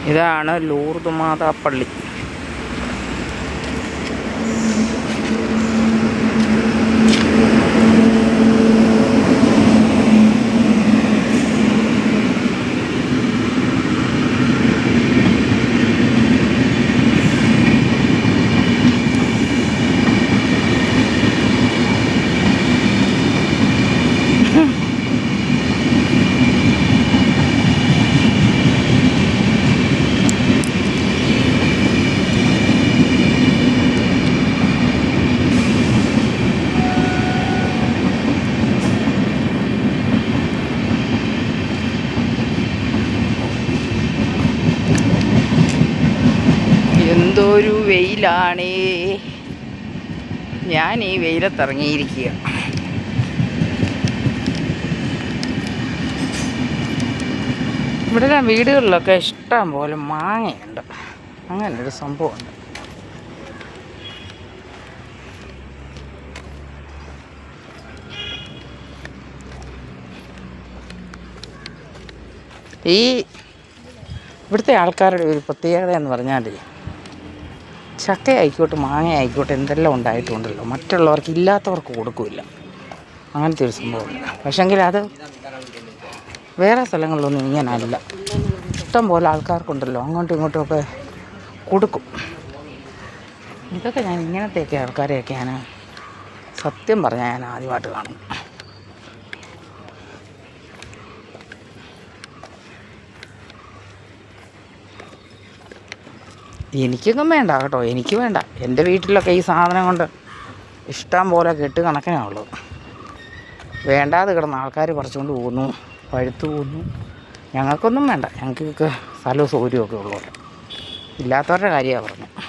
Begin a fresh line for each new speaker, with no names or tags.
ഇതാണ് ലൂർദ് മാതാ പള്ളി. എന്തൊരു വെയിലാണേ. ഞാൻ ഈ വെയിലത്തിറങ്ങിയിരിക്കുക. ഇവിടെ വീടുകളിലൊക്കെ ഇഷ്ടം പോലെ മാങ്ങയുണ്ട്. അങ്ങനൊരു സംഭവമുണ്ട്. ഇവിടുത്തെ ആൾക്കാരുടെ ഒരു പ്രത്യേകത എന്ന് പറഞ്ഞാൽ ചക്ക ആയിക്കോട്ടെ മാങ്ങ ആയിക്കോട്ടെ എന്തെല്ലാം ഉണ്ടായിട്ടുണ്ടല്ലോ, മറ്റുള്ളവർക്ക് ഇല്ലാത്തവർക്ക് കൊടുക്കില്ല. അങ്ങനത്തെ ഒരു സംഭവമുണ്ട്. പക്ഷെങ്കിൽ അത് വേറെ സ്ഥലങ്ങളിലൊന്നും ഇങ്ങനല്ല. ഇഷ്ടം പോലെ ആൾക്കാർക്കുണ്ടല്ലോ, അങ്ങോട്ടും ഇങ്ങോട്ടുമൊക്കെ കൊടുക്കും. ഇതൊക്കെ ഞാൻ ഇങ്ങനത്തെയൊക്കെ ആൾക്കാരെയൊക്കെ ഞാൻ സത്യം പറഞ്ഞാൽ ഞാൻ ആദ്യമായിട്ട് കാണും. എനിക്കൊന്നും വേണ്ട കേട്ടോ, എനിക്ക് വേണ്ട. എൻ്റെ വീട്ടിലൊക്കെ ഈ സാധനം കൊണ്ട് ഇഷ്ടം പോലെ കെട്ട് കണക്കിനേ ഉള്ളൂ. വേണ്ടാതെ കിടന്ന ആൾക്കാർ പറിച്ചുകൊണ്ട് പോകുന്നു, പഴുത്തു പോകുന്നു. ഞങ്ങൾക്കൊന്നും വേണ്ട. ഞങ്ങൾക്കൊക്കെ സ്ഥലവും സൗകര്യമൊക്കെ ഉള്ളൂ. ഇല്ലാത്തവരുടെ കാര്യമാണ് പറഞ്ഞത്.